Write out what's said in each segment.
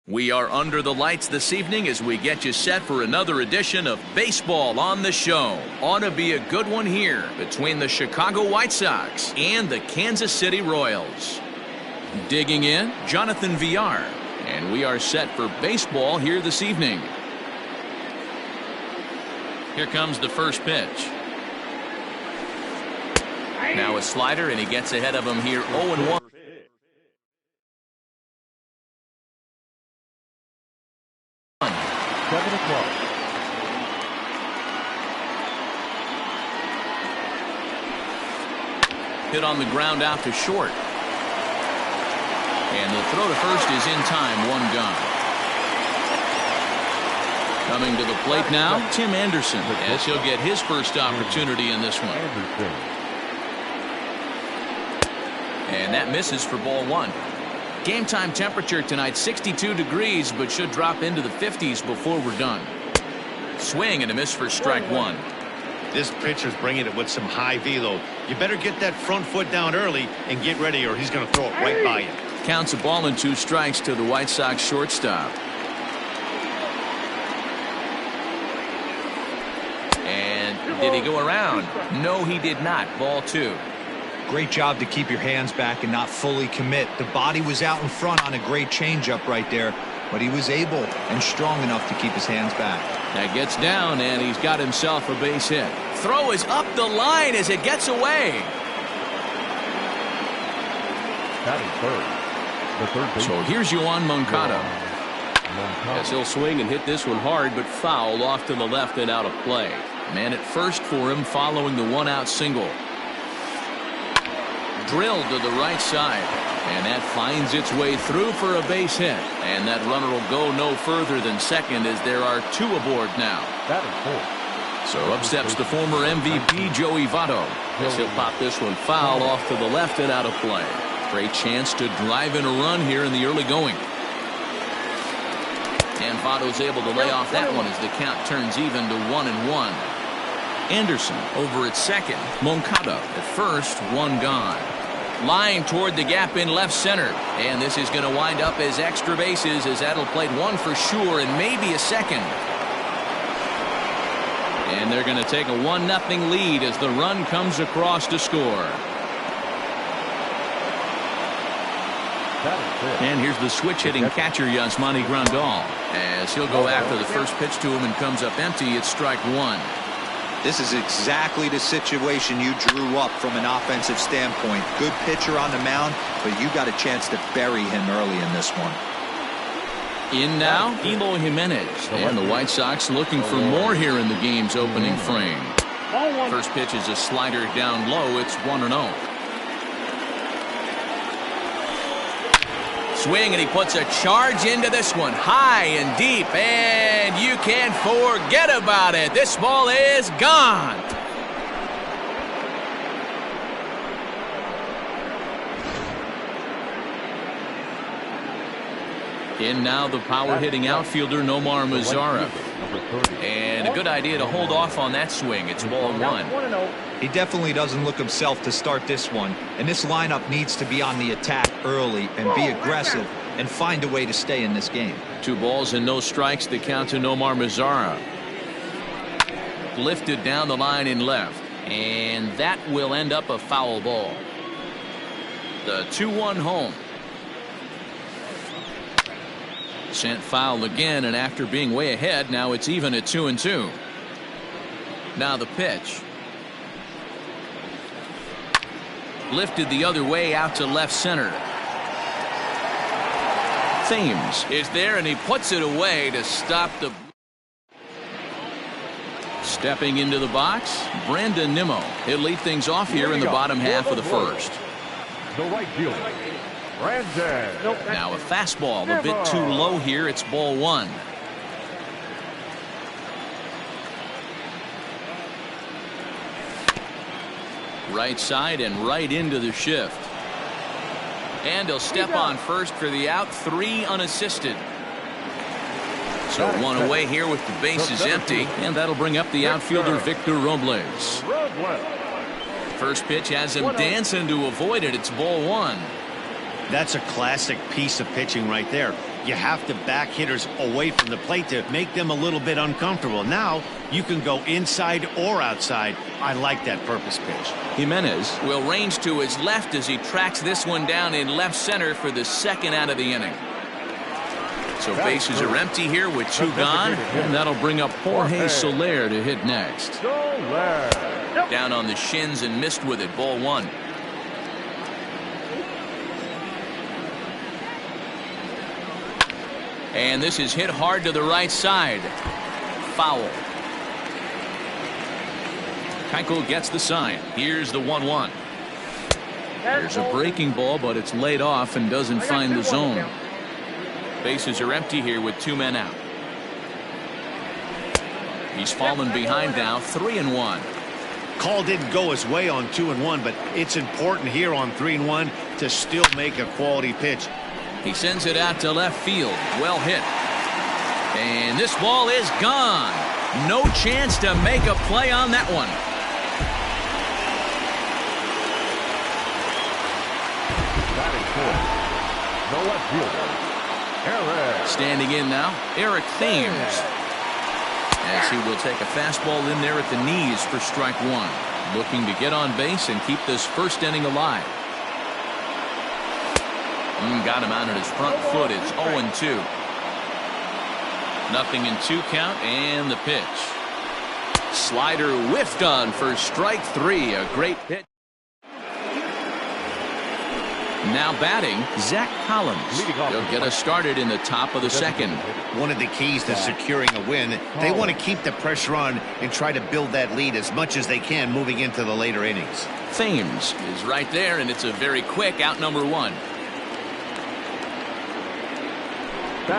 We are under the lights this evening as we get you set for another edition of Baseball on the Show. Ought to be a good one here between the Chicago White Sox and the Kansas City Royals. Digging in, Jonathan Villar, and we are set for baseball here this evening. Here comes the first pitch. Now a slider, and he gets ahead of him here 0-1. Hit on the ground out to short. And the throw to first is in time, one gone. Coming to the plate now, Tim Anderson, as he'll get his first opportunity in this one. And that misses for ball one. Game time temperature tonight 62 degrees, but should drop into the 50s before we're done. Swing and a miss for strike one. This pitcher's bringing it with some high velo. You better get that front foot down early and get ready, or he's going to throw it right by you. Counts a ball and 2 strikes to the White Sox shortstop. And did he go around? No, he did not. Ball 2. Great job to keep your hands back and not fully commit. The body was out in front on a great changeup right there, but he was able and strong enough to keep his hands back. That gets down, and he's got himself a base hit. Throw is up the line as it gets away. So here's Yoan Moncada. As he'll swing and hit this one hard, but foul off to the left and out of play. Man at first for him following the 1-out single. Drilled to the right side, and that finds its way through for a base hit. And that runner will go no further than second as there are 2 aboard now. So up steps the former MVP Joey Votto as he'll pop this one foul off to the left and out of play. Great chance to drive in a run here in the early going. And Votto's able to lay off that one as the count turns even to 1-1. Anderson over at second. Moncada at first, 1 gone. Line toward the gap in left center. And this is going to wind up as extra bases as that'll play 1 for sure and maybe a second. And they're going to take a 1-0 lead as the run comes across to score. And here's the switch-hitting catcher, Yasmani Grandal, as he'll go after the first pitch to him and comes up empty. It's strike 1. This is exactly the situation you drew up from an offensive standpoint. Good pitcher on the mound, but you got a chance to bury him early in this one. In now, Eloy Jimenez, and the White Sox looking for more here in the game's opening frame. First pitch is a slider down low. It's 1-0. Swing, and he puts a charge into this one, high and deep, and you can't forget about it. This ball is gone. In now, the power-hitting outfielder Nomar Mazara. And a good idea to hold off on that swing. It's ball 1. He definitely doesn't look himself to start this one, and this lineup needs to be on the attack early and be aggressive and find a way to stay in this game. 2 balls and no strikes, the count to Nomar Mazara. Lifted down the line in left, and that will end up a foul ball. The 2-1 home. Sent foul again, and after being way ahead, now it's even at 2-2. Now the pitch. Lifted the other way out to left center. Thames is there, and he puts it away to stop the... Stepping into the box, Brandon Nimmo. He'll lead things off here in the bottom half of the first. The right fielder, Brandon. Now a fastball a bit too low here. It's ball 1. Right side and right into the shift. And he'll step on first for the out. 3 unassisted. So 1 away here with the bases empty. And that'll bring up the outfielder Victor Robles. First pitch has him dancing to avoid it. It's ball 1. That's a classic piece of pitching right there. You have to back hitters away from the plate to make them a little bit uncomfortable. Now you can go inside or outside. I like that purpose pitch. Jimenez will range to his left as he tracks this one down in left center for the second out of the inning. So bases are empty here with two gone, and that'll bring up Jorge Soler to hit next. Down on the shins and missed with it. Ball one. And this is hit hard to the right side. Foul. Keuchel gets the sign. Here's the 1-1. There's a breaking ball, but it's laid off and doesn't find the zone. Bases are empty here with two men out. He's fallen behind now, 3-1. Call didn't go his way on 2-1, but it's important here on 3-1 to still make a quality pitch. He sends it out to left field. Well hit. And this ball is gone. No chance to make a play on that one. The left fielder, Eric. Standing in now, Eric Thames. As he will take a fastball in there at the knees for strike one. Looking to get on base and keep this first inning alive. Got him out at his front foot. It's 0-2. 0-2 count, and the pitch. Slider whiffed on for strike three. A great pitch. Now batting, Zach Collins. He'll get us started in the top of the second. One of the keys to securing a win, they want to keep the pressure on and try to build that lead as much as they can moving into the later innings. Thames is right there, and it's a very quick out number one.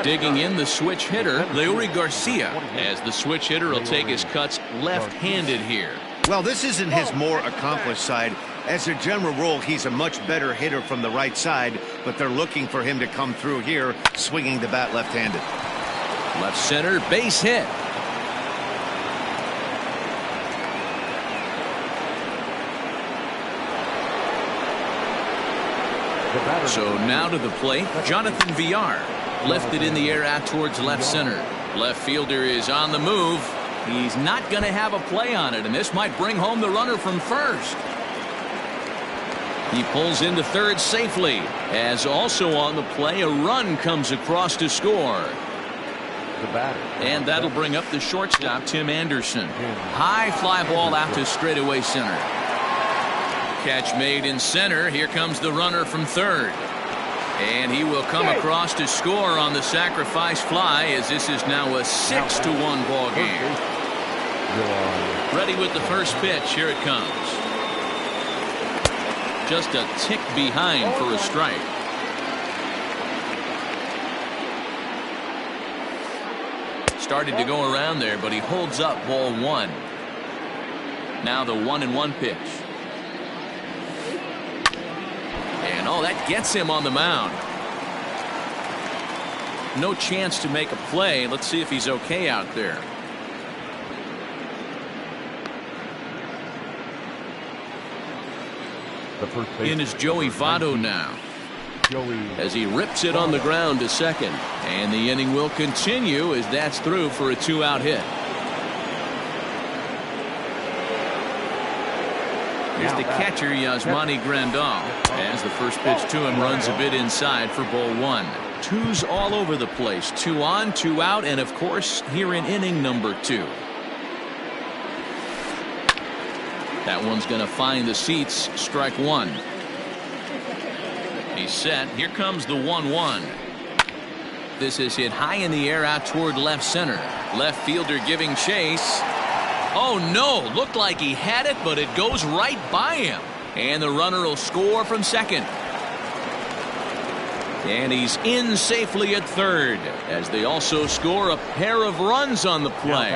Digging in the switch hitter, Leury Garcia, as the switch hitter will take his cuts left-handed here. Well, this isn't his more accomplished side. As a general rule, he's a much better hitter from the right side, but they're looking for him to come through here, swinging the bat left-handed. Left center, base hit. So now to the plate, Jonathan Villar. Lifted in the air out towards left center. Left fielder is on the move. He's not going to have a play on it, and this might bring home the runner from first. He pulls into third safely, as also on the play a run comes across to score. And that'll bring up the shortstop, Tim Anderson. High fly ball out to straightaway center. Catch made in center. Here comes the runner from third. And he will come across to score on the sacrifice fly, as this is now a 6-1 ball game. Ready with the first pitch. Here it comes. Just a tick behind for a strike. Started to go around there, but he holds up ball one. Now the 1-1 pitch. And oh, that gets him on the mound. No chance to make a play. Let's see if he's okay out there. In is Joey Votto now, as he rips it on the ground to second. And the inning will continue as that's through for a two-out hit. Here's the catcher, Yasmani Grandal, as the first pitch to him runs a bit inside for ball one. Twos all over the place. 2 on, 2 out, and of course here in inning number 2. That one's going to find the seats. Strike one. He's set. Here comes the 1-1. This is hit high in the air out toward left center. Left fielder giving chase. Oh no, looked like he had it, but it goes right by him. And the runner will score from second. And he's in safely at third, as they also score a pair of runs on the play.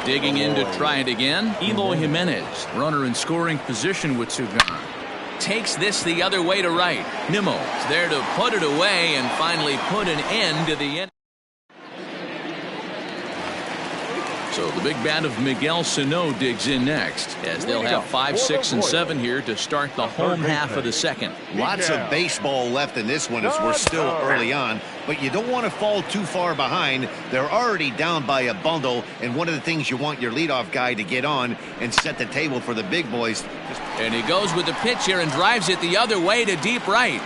Digging in to try it again, Eloy Jimenez, runner in scoring position with two gone. Takes this the other way to right. Nimmo is there to put it away and finally put an end to the inning. So the big bat of Miguel Sano digs in next, as they'll have 5, 6, and 7 here to start the home half of the second. Lots of baseball left in this one as we're still early on, but you don't want to fall too far behind. They're already down by a bundle, and one of the things you want your leadoff guy to get on and set the table for the big boys. And he goes with the pitch here and drives it the other way to deep right.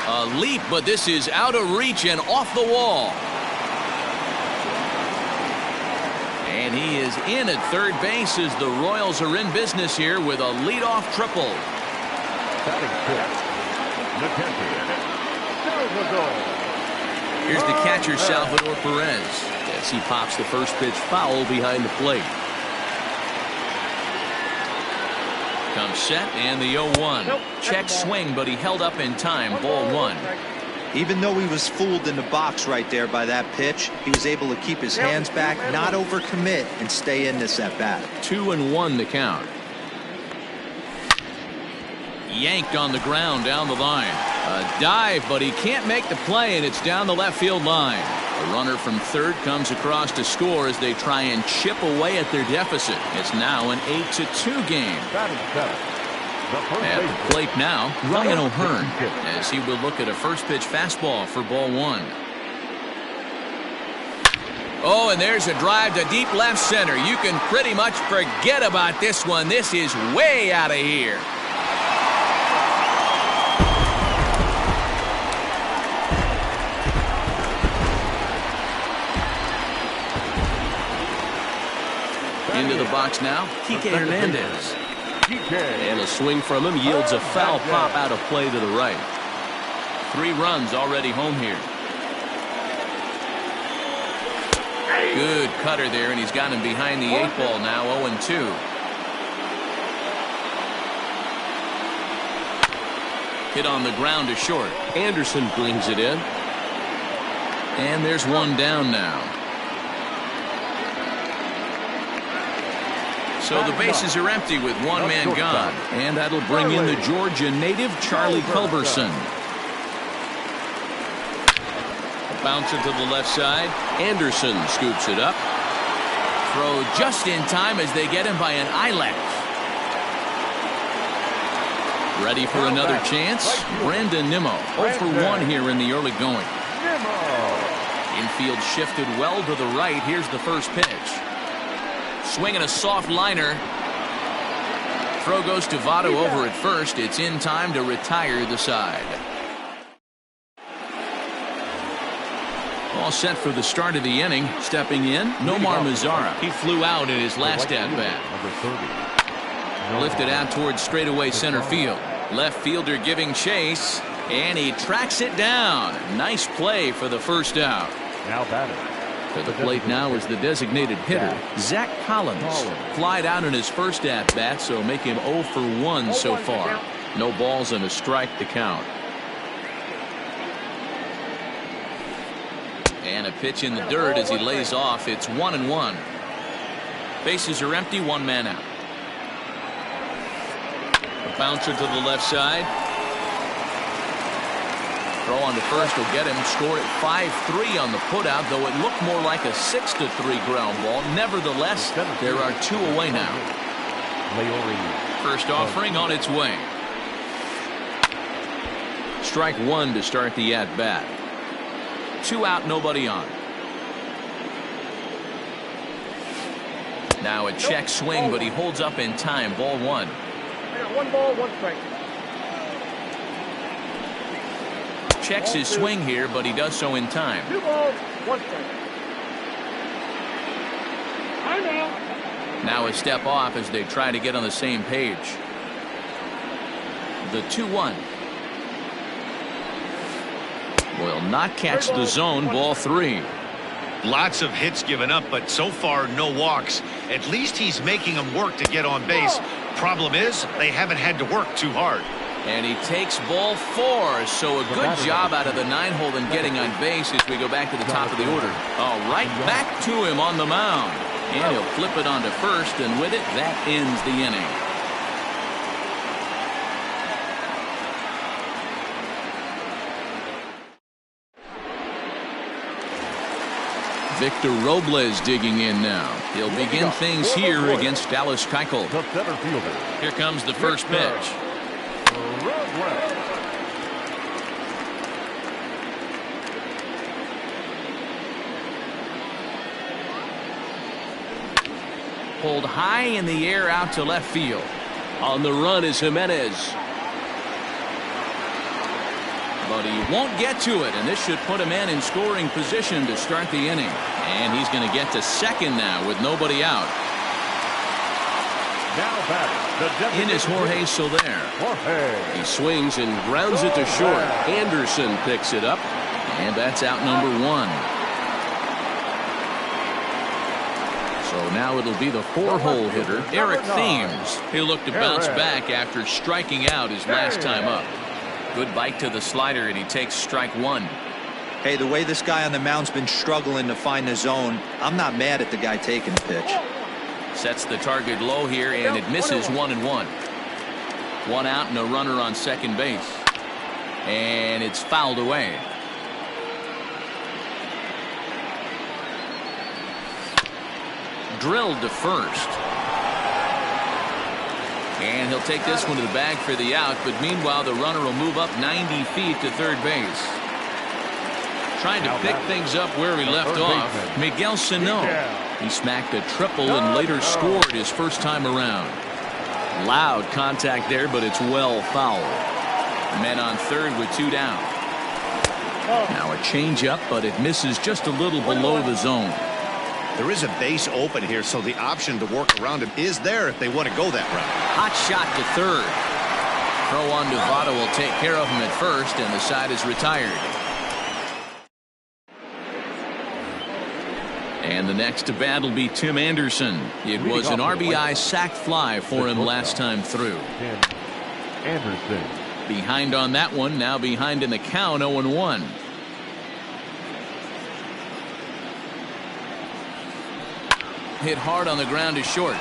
A leap, but this is out of reach and off the wall. And he is in at third base as the Royals are in business here with a leadoff triple. Here's the catcher, Salvador Perez, as he pops the first pitch foul behind the plate. Comes set and the 0-1. Check swing, but he held up in time. Ball 1. Even though he was fooled in the box right there by that pitch, he was able to keep his hands back, not overcommit, and stay in this at bat. 2-1 the count. Yanked on the ground down the line. A dive, but he can't make the play, and it's down the left field line. A runner from third comes across to score as they try and chip away at their deficit. It's now an 8-2 game. At the plate now, Ryan O'Hearn, as he will look at a first pitch fastball for ball 1. Oh, and there's a drive to deep left center. You can pretty much forget about this one. This is way out of here. Into the box now, Kike Hernandez. And a swing from him yields a foul pop out of play to the right. 3 runs already home here. Good cutter there, and he's got him behind the 8 ball now, 0-2. Hit on the ground to short. Anderson brings it in. And there's one down now. So the bases are empty with one man gone. And that'll bring in the Georgia native, Charlie Culberson. A bouncer to the left side. Anderson scoops it up. Throw just in time as they get him by an eyelash. Ready for another chance? Brandon Nimmo, 0 for 1 here in the early going. Infield shifted well to the right. Here's the first pitch. Swinging a soft liner. Throw goes to Votto over at first. It's in time to retire the side. All set for the start of the inning. Stepping in, Nomar Mazara. He flew out in his last at-bat. Lifted out towards straightaway center field. Left fielder giving chase, and he tracks it down. Nice play for the first out. Now batting. To the plate now is the designated hitter, Zach Collins. Flied out in his first at-bat, so make him 0 for 1 so far. No balls and a strike to count. And a pitch in the dirt as he lays off. It's 1-1. Bases are empty, 1 man out. A bouncer to the left side. Throw on to first will get him. Score at 5-3 on the putout, though it looked more like a 6-3 ground ball. Nevertheless, there are 2 away now. First offering on its way. Strike 1 to start the at-bat. 2 out, nobody on. Now a check swing, but he holds up in time. Ball 1. 1 ball, 1 strike. Checks his swing here, but he does so in time. 2 balls, 1 strike. Now a step off as they try to get on the same page. The 2-1. Will not catch the zone. Ball 3. Lots of hits given up, but so far no walks. At least he's making them work to get on base. Problem is, they haven't had to work too hard. And he takes ball 4, so a good job out of the 9-hole in getting on base as we go back to the top of the order. Oh, right back to him on the mound. And he'll flip it onto first, and with it, that ends the inning. Victor Robles digging in now. He'll begin things here against Dallas Keuchel. The center fielder. Here comes the first pitch. Pulled high in the air out to left field. On the run is Jimenez. But he won't get to it, and this should put a man in scoring position to start the inning. And he's going to get to second now with nobody out. Now batting, in is Jorge Soler. Jorge. He swings and grounds it to short. Anderson picks it up, and that's out number one. So now it'll be the 4-hole hitter, Eric Thames. He'll look to bounce back after striking out his last time up. Good bite to the slider, and he takes strike one. Hey, the way this guy on the mound's been struggling to find the zone, I'm not mad at the guy taking the pitch. Sets the target low here, and it misses 1-1. One out and a runner on second base. And it's fouled away. Drilled to first. And he'll take this one to the bag for the out, but meanwhile the runner will move up 90 feet to third base. Trying to pick things up where he left off, Miguel Sano. He smacked a triple and later scored his first time around. Loud contact there, but it's well fouled. Men on third with two down. Now a changeup, but it misses just a little below the zone. There is a base open here, so the option to work around him is there if they want to go that route. Hot shot to third. Throw on to Votto will take care of him at first, and the side is retired. And the next to bat will be Tim Anderson. It was an RBI sac fly for him last time through. Anderson. Behind on that one, now behind in the count, 0-1. Hit hard on the ground to short.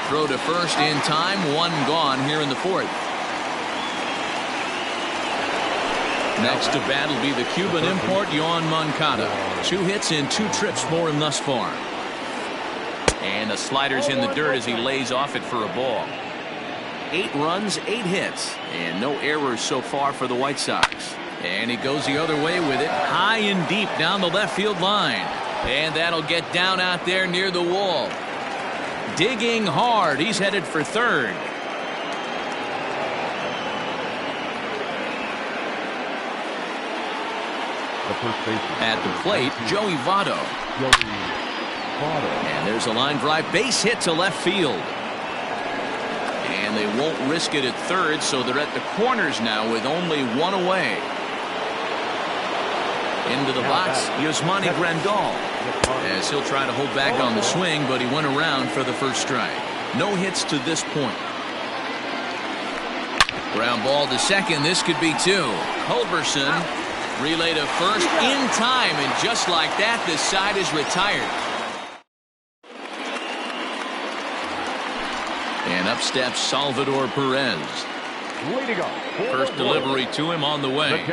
Throw to first in time, one gone here in the fourth. Next to bat will be the Cuban import Yoan Moncada. 2 hits and 2 trips for him thus far. And the slider's in the dirt as he lays off it for a ball. 8 runs, 8 hits, and no errors so far for the White Sox. And he goes the other way with it, high and deep down the left field line. And that'll get down out there near the wall. Digging hard. He's headed for third. At the plate, Joey Votto. And there's a line drive base hit to left field. And they won't risk it at third, so they're at the corners now with only 1 away. Into the box, Yasmani Grandal, as he'll try to hold back on the swing, but he went around for the first strike. No hits to this point. Ground ball to second. This could be 2. Culberson relay to first in time, and just like that, this side is retired. And up steps Salvador Perez. First delivery to him on the way.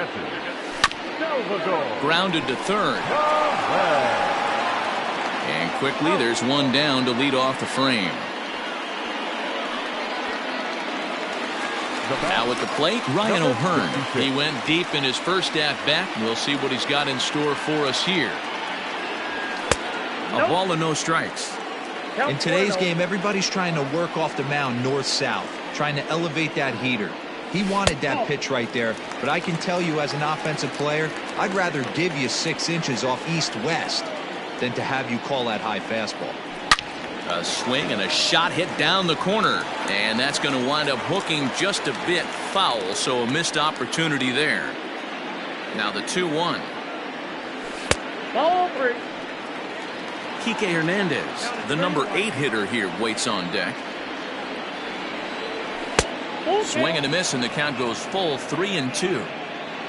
Grounded to third. And quickly there's one down to lead off the frame. Now at the plate, Ryan O'Hearn. He went deep in his first at-bat. We'll see what he's got in store for us here. A ball and no strikes. In today's game, everybody's trying to work off the mound north-south, trying to elevate that heater. He wanted that pitch right there, but I can tell you as an offensive player, I'd rather give you 6 inches off east-west than to have you call that high fastball. A swing and a shot hit down the corner, and that's going to wind up hooking just a bit foul, so a missed opportunity there. Now the 2-1. Ball 3. Kike Hernandez, the number 8 hitter here, waits on deck. Swing and a miss, and the count goes full 3-2.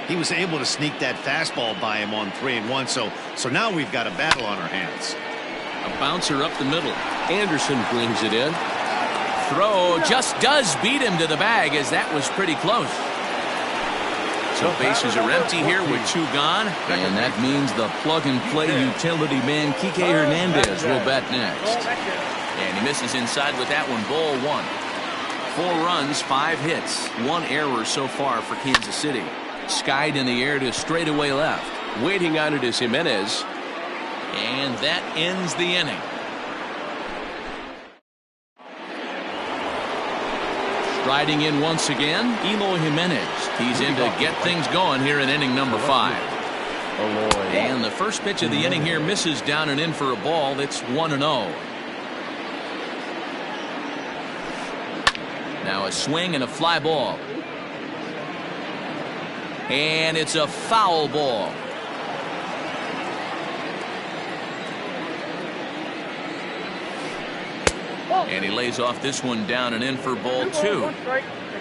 He was able to sneak that fastball by him on 3-1, so now we've got a battle on our hands. A bouncer up the middle. Anderson brings it in. Throw just does beat him to the bag, as that was pretty close. So bases are empty here with 2 gone, and that means the plug-and-play utility man Kike Hernandez will bat next. And he misses inside with that one, ball 1. 4 runs, 5 hits, 1 error so far for Kansas City. Skied in the air to straightaway left. Waiting on it is Jimenez, and that ends the inning. Striding in once again, Eloy Jimenez. He's in to get things going here in inning number 5. And the first pitch of the inning here misses down and in for a ball. It's 1-0. Now a swing and a fly ball. And it's a foul ball. And he lays off this one down and in for ball 2.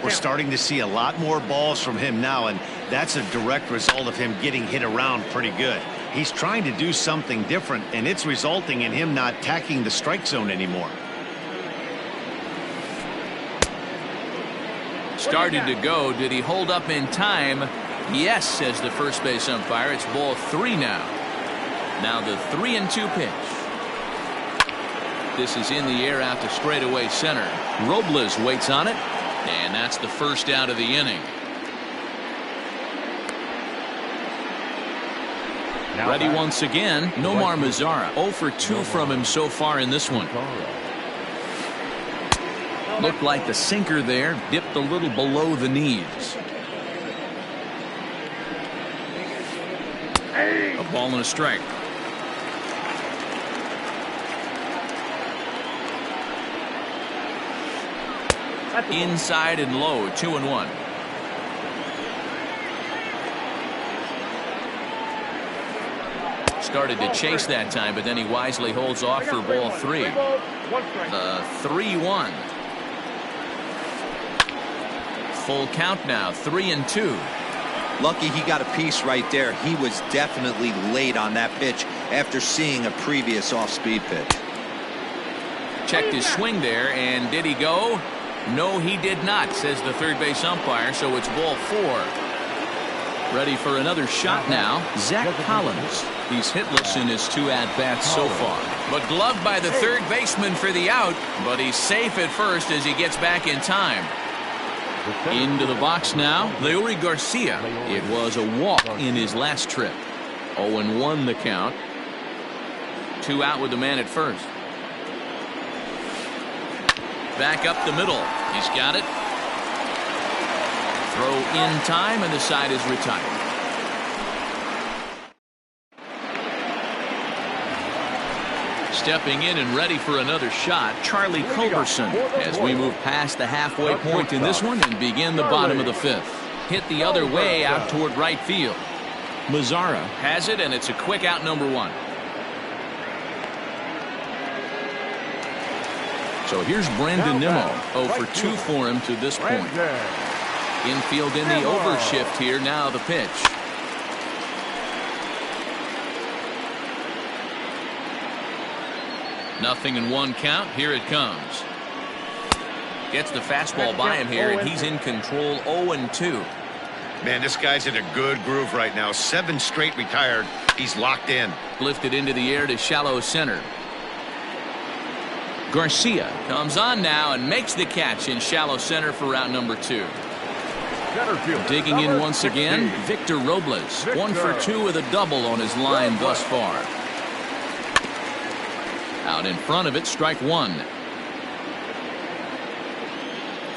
We're starting to see a lot more balls from him now, and that's a direct result of him getting hit around pretty good. He's trying to do something different, and it's resulting in him not tacking the strike zone anymore. Started to go. Did he hold up in time? Yes, says the first base umpire. It's ball 3 now. Now the 3-2 pitch. This is in the air out to straightaway center. Robles waits on it, and that's the first out of the inning. Ready once again, Nomar Mazara. 0 for 2 from him so far in this one. Looked like the sinker there, dipped a little below the knees. A ball and a strike. Inside and low, 2-1. Started to chase that time, but then he wisely holds off for ball 3. The 3-1. Full count now, 3-2. Lucky he got a piece right there. He was definitely late on that pitch after seeing a previous off-speed pitch. Checked his swing there, and did he go? No, he did not, says the third base umpire, so it's ball 4. Ready for another shot now, Zach Collins. He's hitless in his 2 at-bats so far. But gloved by the third baseman for the out, but he's safe at first as he gets back in time. Into the box now, Leury Garcia. It was a walk in his last trip. 0-1 the count. 2 out with the man at first. Back up the middle. He's got it. Throw in time, and the side is retired. Stepping in and ready for another shot, Charlie Culberson, as we move past the halfway point in this one and begin the bottom of the 5th. Hit the other way out toward right field. Mazara has it, and it's a quick out, number 1. So here's Brandon Nimmo. 0 for 2 for him to this point. Infield in the overshift here. Now the pitch. Nothing in 1 count. Here it comes. Gets the fastball by him here, and he's in control. 0-2. Man, this guy's in a good groove right now. 7 straight retired. He's locked in. Lifted into the air to shallow center. Garcia comes on now and makes the catch in shallow center for route number 2. Digging in once again, Victor Robles. 1 for 2 with a double on his line thus far. Out in front of it, strike 1.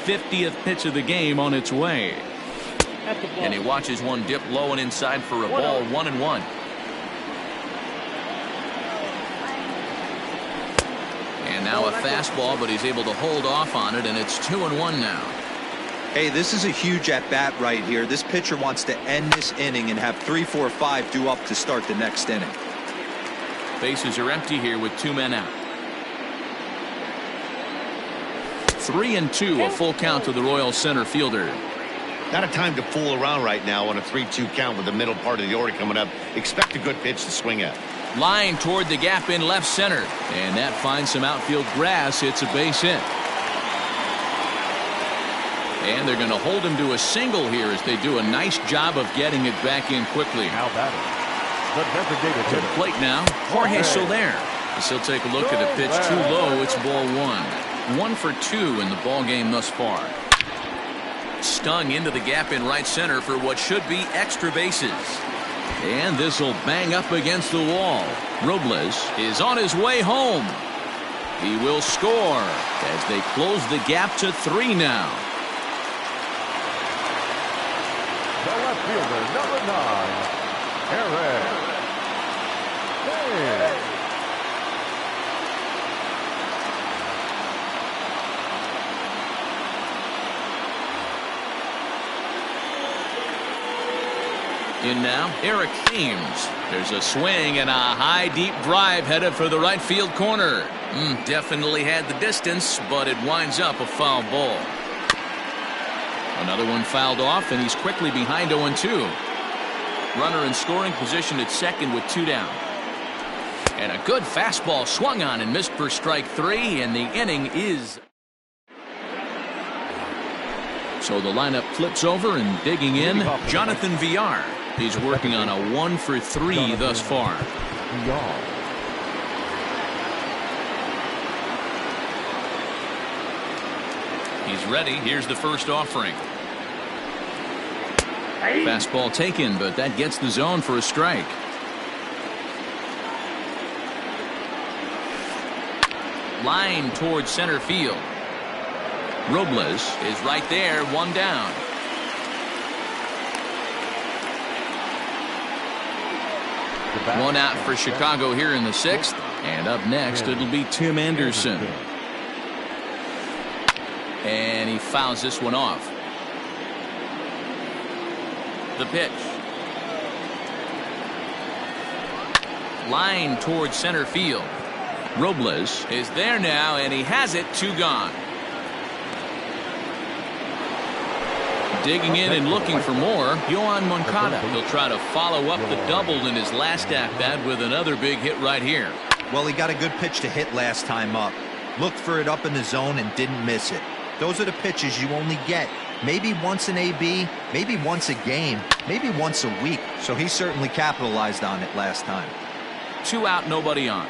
50th pitch of the game on its way. And he watches one dip low and inside for a ball. 1-1. And now a fastball, but he's able to hold off on it, and it's 2-1 now. Hey, this is a huge at-bat right here. This pitcher wants to end this inning and have 3, 4, 5 due up to start the next inning. Bases are empty here with 2 men out. 3-2, a full count to the Royal center fielder. Not a time to fool around right now on a 3-2 count with the middle part of the order coming up. Expect a good pitch to swing at. Line toward the gap in left center, and that finds some outfield grass. It's a base hit. And they're going to hold him to a single here as they do a nice job of getting it back in quickly. Now batting, the designated To the hitter, plate now, Jorge Soler. As he'll take a look at a pitch too low. It's ball one. 1 for 2 in the ball game thus far. Stung into the gap in right center for what should be extra bases. And this will bang up against the wall. Robles is on his way home. He will score as they close the gap to 3 now. the left fielder, number 9, Aaron. In now, Eric Thames. There's a swing and a high, deep drive headed for the right field corner. Definitely had the distance, but it winds up a foul ball. Another one fouled off, and he's quickly behind 0-2. Runner in scoring position at second with 2 down. And a good fastball swung on and missed for strike 3, and the inning is... So the lineup flips over and digging in, Jonathan Villar. He's working on a 1 for 3 thus far. He's ready. Here's the first offering. Fastball taken, but that gets the zone for a strike. Line towards center field. Robles is right there, 1 down. One out for Chicago here in the 6th. And up next, it'll be Tim Anderson. And he fouls this one off. The pitch. Line towards center field. Robles is there now, and he has it. 2 gone. Digging in and looking for more, Yohan Moncada. He'll try to follow up the double in his last at-bat with another big hit right here. Well, he got a good pitch to hit last time up. Looked for it up in the zone and didn't miss it. Those are the pitches you only get maybe once an AB, maybe once a game, maybe once a week. So he certainly capitalized on it last time. 2 out, nobody on.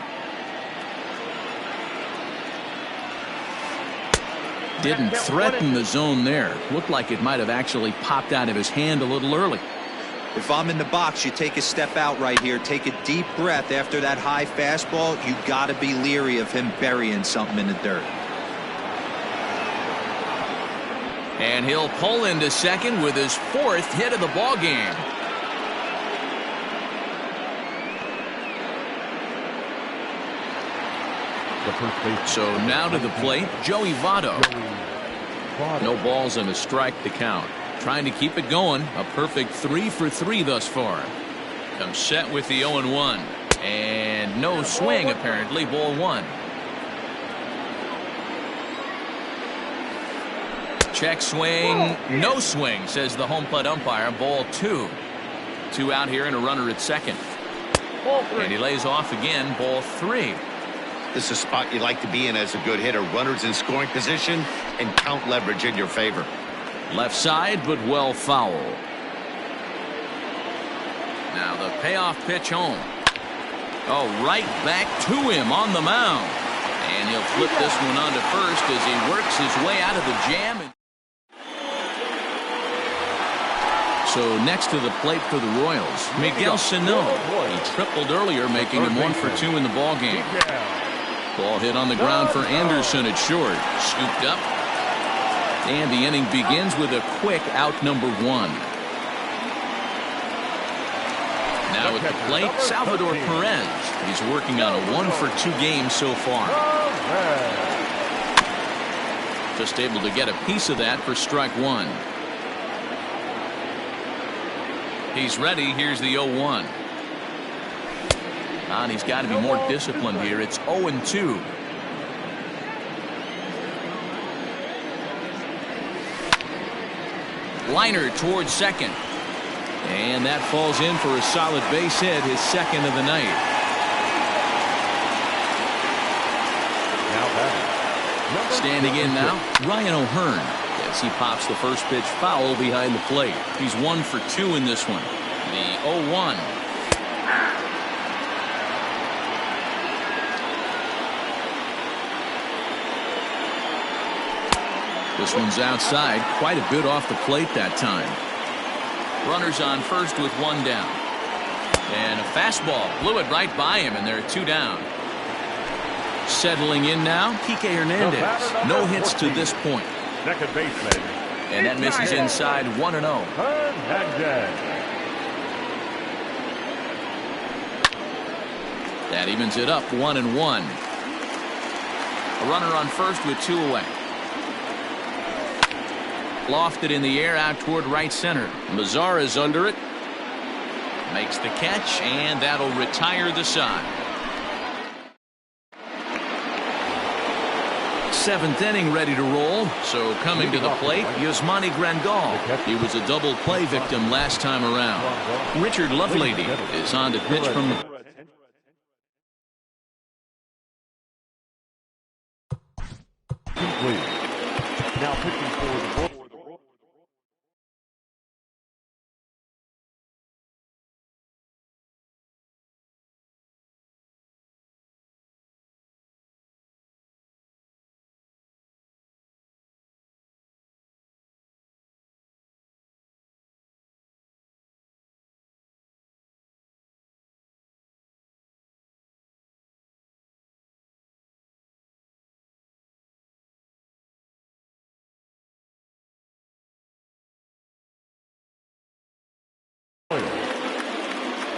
Didn't threaten the zone there. Looked like it might have actually popped out of his hand a little early. If I'm in the box, you take a step out right here. Take a deep breath after that high fastball. You got to be leery of him burying something in the dirt. And he'll pull into second with his 4th hit of the ball game. So now to the plate, Joey Votto. No balls and a strike to count. Trying to keep it going. A perfect 3 for 3 thus far. Comes set with the 0-1. And no swing apparently. Ball 1. Check swing. No swing, says the home plate umpire. Ball 2. 2 out here and a runner at second. And he lays off again. Ball 3. This is a spot you like to be in as a good hitter. Runners in scoring position and count leverage in your favor. Left side, but well foul. Now the payoff pitch home. Oh, right back to him on the mound. And he'll flip this one on to first as he works his way out of the jam. So next to the plate for the Royals, Miguel Sano. He tripled earlier, making him 1 for 2 in the ball game. Ball hit on the ground for Anderson at short. Scooped up. And the inning begins with a quick out number 1. Now at the plate, Salvador Perez. He's working on a 1 for 2 game so far. Just able to get a piece of that for strike 1. He's ready. Here's the 0-1. And he's got to be more disciplined here. It's 0-2. Liner towards second. And that falls in for a solid base hit, his 2nd of the night. Standing in now, Ryan O'Hearn. as he pops the first pitch foul behind the plate. He's 1 for 2 in this one. The 0-1. This one's outside, quite a bit off the plate that time. Runners on first with 1 down. And a fastball blew it right by him, and there are 2 down. Settling in now, Kike Hernandez. No hits to this point. Second baseman. And that misses inside 1-0. Hernandez. That evens it up 1-1. A runner on first with 2 away. Lofted in the air out toward right center. Mazara is under it. Makes the catch, and that'll retire the side. 7th inning ready to roll. So coming to the plate, Yasmani Grandal. He was a double play victim last time around. Richard Lovelady is on to pitch from the... Now pitching for the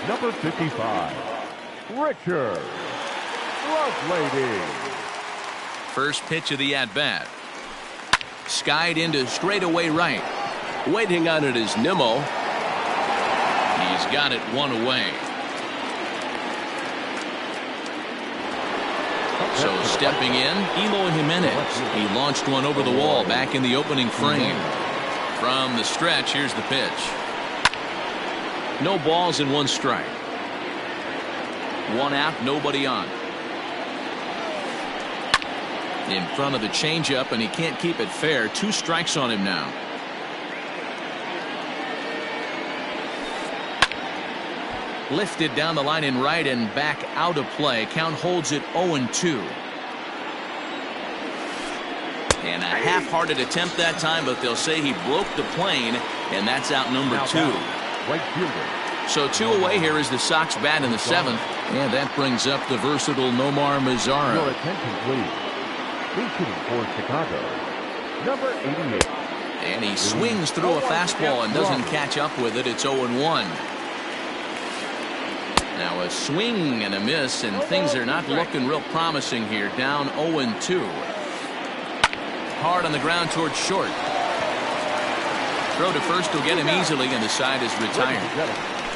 number 55, Richard Lovelady. First pitch of the at-bat. Skied into straightaway right. Waiting on it is Nimmo. He's got it 1 away. So stepping in, Eloy Jimenez. He launched one over the wall back in the opening frame. From the stretch, here's the pitch. No balls and 1 strike. 1 out, nobody on. In front of the changeup, and he can't keep it fair. 2 strikes on him now. Lifted down the line in right and back out of play. Count holds it 0-2. And a half-hearted attempt that time, but they'll say he broke the plane, and that's out number 2. Right fielder. So 2 away here as the Sox bat in the 7th, and that brings up the versatile Nomar Mazara. Your attention, please. Featuring for Chicago, number 88. And he swings through a fastball and doesn't catch up with it. It's 0-1. Now a swing and a miss, and things are not looking real promising here. Down 0-2. Hard on the ground towards short. Throw to first will get him easily, and the side is retired.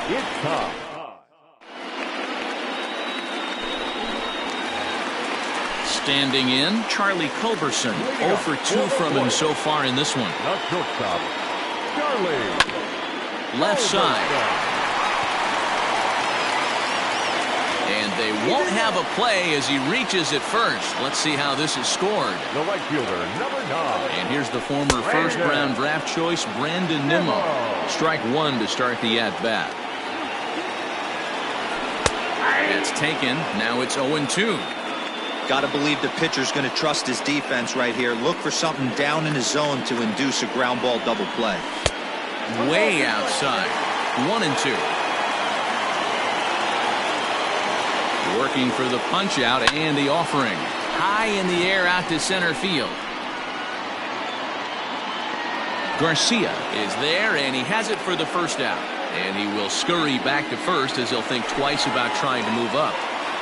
It's tough. Standing in, Charlie Culberson. 0 for 2 from him so far in this one. The shortstop, Charlie. Left side. And they won't have a play as he reaches at first. Let's see how this is scored. The right fielder, number 9. And here's the former first-round draft choice, Brandon Nimmo. Strike 1 to start the at-bat. That's taken. Now it's 0-2. Got to believe the pitcher's going to trust his defense right here. Look for something down in his zone to induce a ground ball double play. Way outside. 1-2. Working for the punch out and the offering. High in the air out to center field. Garcia is there, and he has it for the first out. And he will scurry back to first as he'll think twice about trying to move up.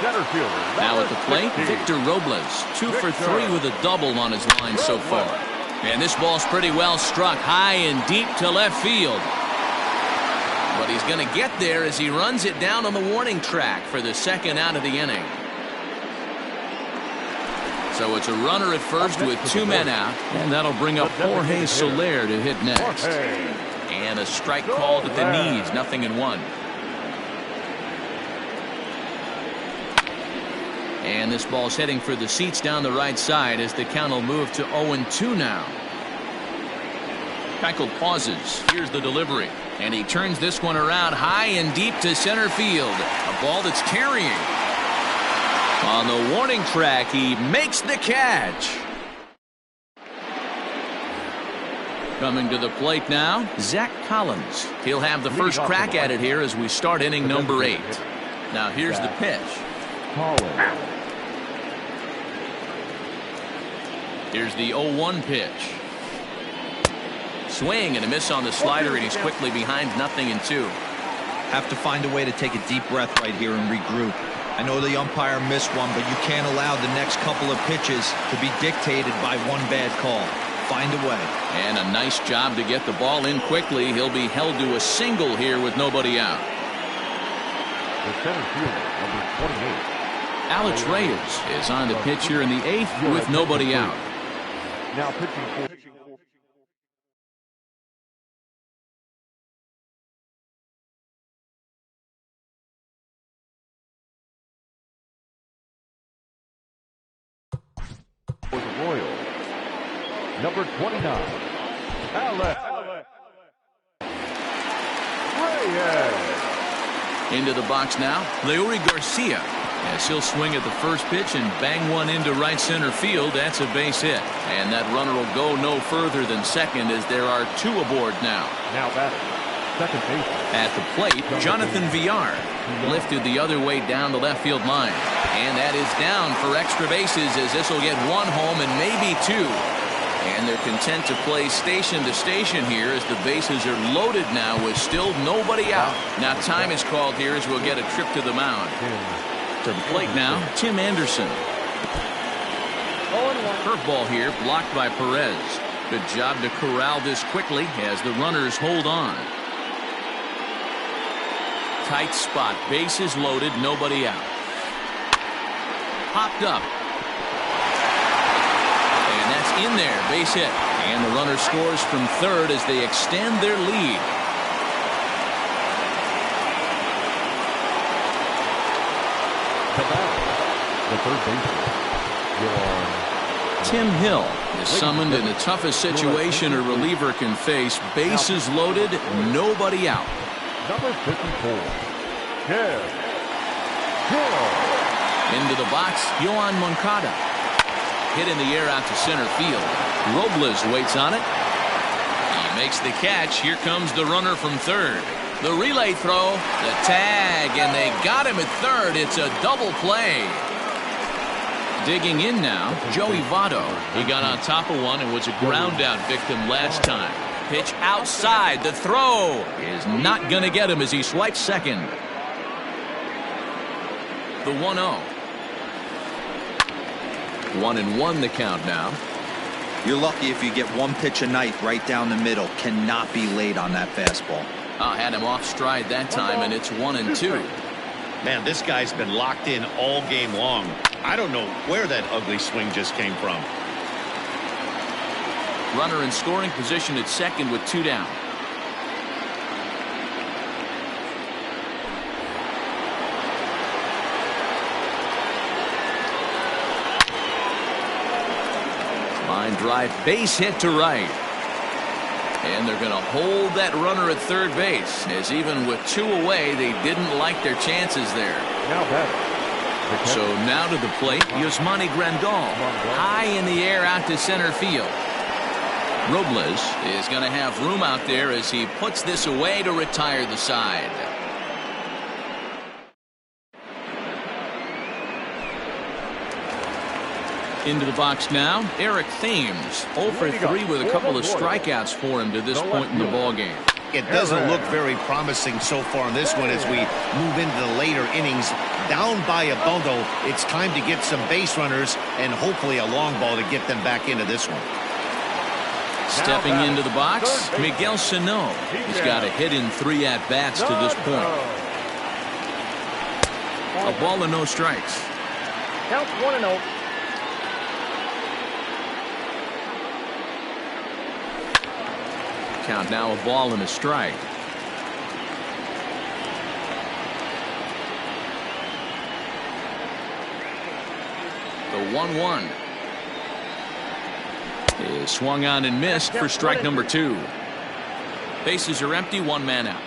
Now at the plate, Victor Robles. 2 for 3 with a double on his line so far. And this ball's pretty well struck high and deep to left field. But he's going to get there as he runs it down on the warning track for the 2nd out of the inning. So it's a runner at first with 2 men out, and that'll bring up Jorge Soler to hit next. And a strike called at the knees, 0-1. And this ball's heading for the seats down the right side as the count will move to 0-2 now. Keuchel pauses. Here's the delivery. And he turns this one around high and deep to center field. A ball that's carrying. On the warning track, he makes the catch. Coming to the plate now, Zach Collins. He'll have the first crack at it here as we start inning number 8. Now here's the pitch. Here's the 0-1 pitch. Swing and a miss on the slider, and he's quickly behind 0-2. Have to find a way to take a deep breath right here and regroup. I know the umpire missed one, but you can't allow the next couple of pitches to be dictated by one bad call. Find a way. And a nice job to get the ball in quickly. He'll be held to a single here with nobody out. The center fielder, number 28. Alex Reyes is on the pitch here in the 8th with nobody out. Now pitching for the Royals, number 29, Alex Reyes. Into the box now, Leury Garcia. As he'll swing at the first pitch and bang one into right center field. That's a base hit. And that runner will go no further than second as there are 2 aboard now. Now batting, second base. At the plate, Jonathan Villar lifted the other way down the left field line. And that is down for extra bases as this will get 1 home and maybe 2. And they're content to play station to station here as the bases are loaded now with still nobody out. Now time is called here as we'll get a trip to the mound. To the plate now, Tim Anderson. Curveball here, blocked by Perez. Good job to corral this quickly as the runners hold on. Tight spot, bases loaded, nobody out. Popped up. And that's in there, base hit. And the runner scores from third as they extend their lead. The third baseman, Tim Hill is summoned in the toughest situation a reliever can face. Bases loaded, nobody out. number 54, Hill. Into the box, Yohan Moncada. Hit in the air out to center field. Robles waits on it. He makes the catch. Here comes the runner from third. The relay throw, the tag, and they got him at third. It's a double play. Digging in now, Joey Votto. He got on top of one and was a ground out victim last time. Pitch outside. The throw is not going to get him as he swipes second. The 1-0. 1-1 the count now. You're lucky if you get one pitch a night right down the middle. Cannot be late on that fastball. Had him off stride that time, and it's 1-2. Man, this guy's been locked in all game long. I don't know where that ugly swing just came from. Runner in scoring position at second with 2 down. Line drive, base hit to right. And they're going to hold that runner at third base, as even with 2 away, they didn't like their chances there. Now batting. So now to the plate, Yasmani Grandal. High in the air out to center field. Robles is going to have room out there as he puts this away to retire the side. Into the box now, Eric Thames. 0 for 3 with a couple of strikeouts for him to this point in the ballgame. It doesn't look very promising so far in this one as we move into the later innings. Down by a bundle, it's time to get some base runners and hopefully a long ball to get them back into this one. Stepping into the box, Miguel Sano. He's got a hit in 3 at-bats to this point. A ball and no strikes. Count 1-0. Count now a ball and a strike. The 1-1 is swung on and missed for strike number 2. Bases are empty, one man out.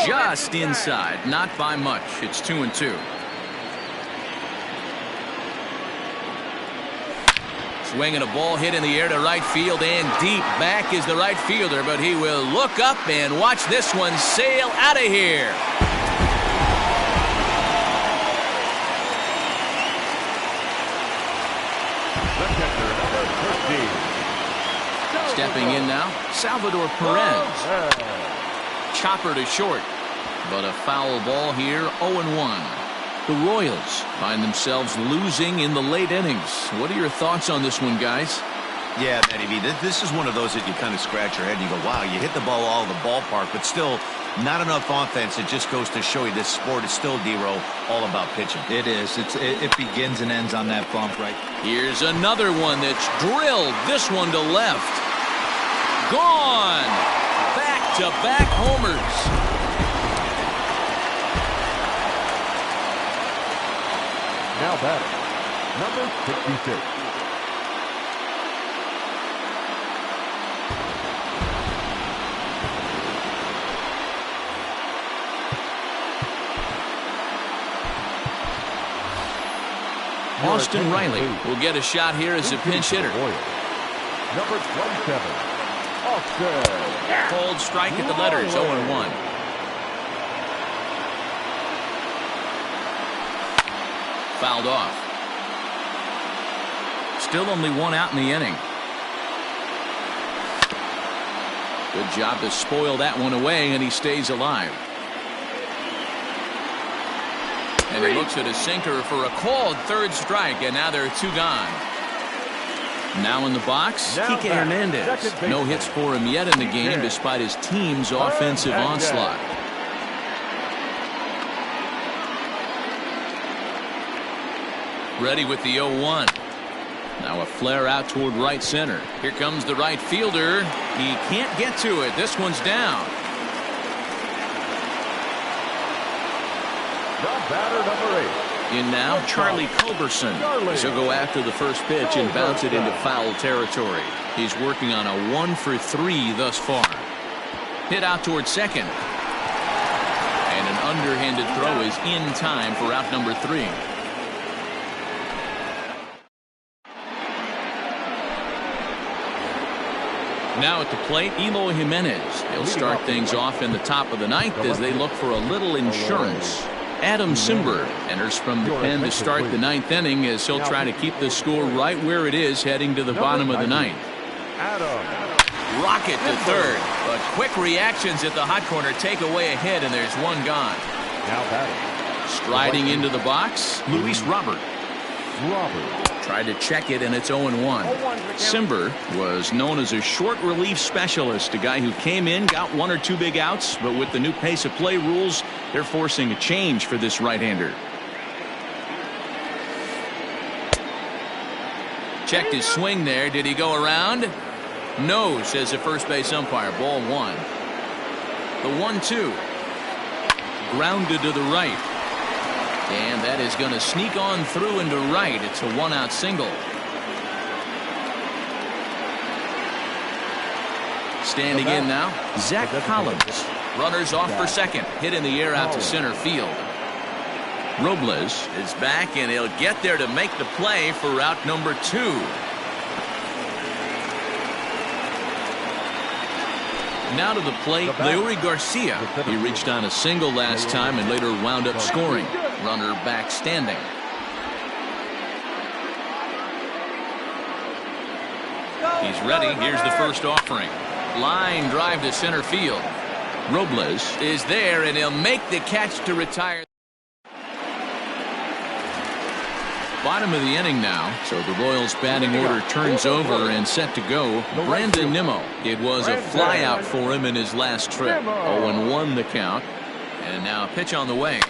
Just inside, not by much. It's 2-2. Swinging a ball hit in the air to right field and deep. Back is the right fielder, but he will look up and watch this one sail out of here. Stepping in now, Salvador Perez. Chopper to short, but a foul ball here, 0-1. The Royals find themselves losing in the late innings. What are your thoughts on this one, guys? Yeah, Matty B, this is one of those that you kind of scratch your head and you go, wow, you hit the ball all over the ballpark, but still not enough offense. It just goes to show you this sport is still, D-Row, all about pitching. It is. It begins and ends on that bump, right? Here's another one that's drilled. This one to left. Gone. Back-to-back homers. Now batting, number 66. Austin Riley will get a shot here as a pinch hitter. Number 27, Austin. Cold strike at the letters, 0-1. Fouled off. Still only one out in the inning. Good job to spoil that one away, and he stays alive. And he looks at a sinker for a called third strike, and now there are two gone. Now in the box, Kike Hernandez. No hits for him yet in the game, despite his team's offensive onslaught. Ready with the 0-1. Now a flare out toward right center. Here comes the right fielder. He can't get to it. This one's down. The batter, number 8. In now, Charlie Culberson. He'll go after the first pitch and bounce it into foul territory. He's working on a 1-for-3 thus far. Hit out toward second. And an underhanded throw is in time for out number 3. Now at the plate, Eloy Jimenez. He'll start things off in the top of the ninth as they look for a little insurance. Adam Simber enters from the pen to start the ninth inning as he'll try to keep the score right where it is heading to the bottom of the ninth. Rocket to third, but quick reactions at the hot corner take away a hit, and there's one gone. Now batting. Striding into the box, Luis Robert. Tried to check it, and it's 0-1. Simber was known as a short relief specialist, a guy who came in, got 1 or 2 big outs, but with the new pace of play rules, they're forcing a change for this right-hander. Checked his swing there. Did he go around? No, says the first base umpire. Ball 1. The 1-2. Grounded to the right. And that is going to sneak on through into right. It's a 1-out single. Standing in now, Zach Collins. Runners off for second. Hit in the air out to center field. Robles is back, and he'll get there to make the play for out number 2. Now to the plate, Leury Garcia. He reached on a single last time and later wound up scoring. Runner back standing. He's ready. Here's the first offering. Line drive to center field. Robles is there, and he'll make the catch to retire. Bottom of the inning now, so the Royals batting order turns over and set to go. Brandon Nimmo. It was a flyout for him in his last trip. 0-1 the count, and now a pitch on the way.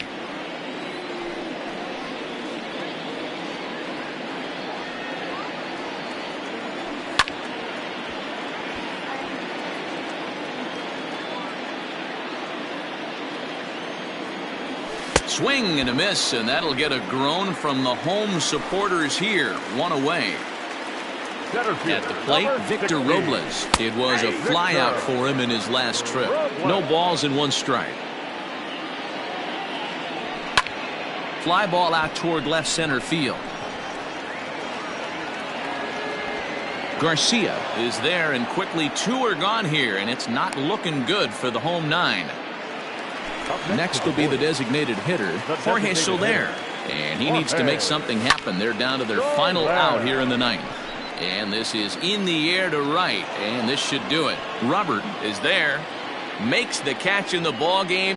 Swing and a miss, and that'll get a groan from the home supporters here. 1 away. Center field. At the plate, Victor Robles. It was a flyout for him in his last trip. No balls and 1 strike. Fly ball out toward left center field. Garcia is there, and quickly 2 are gone here, and it's not looking good for the home 9. Next will be the designated hitter, Jorge Soler. And he needs to make something happen. They're down to their final out here in the 9th. And this is in the air to right, and this should do it. Robert is there, makes the catch in the ball game.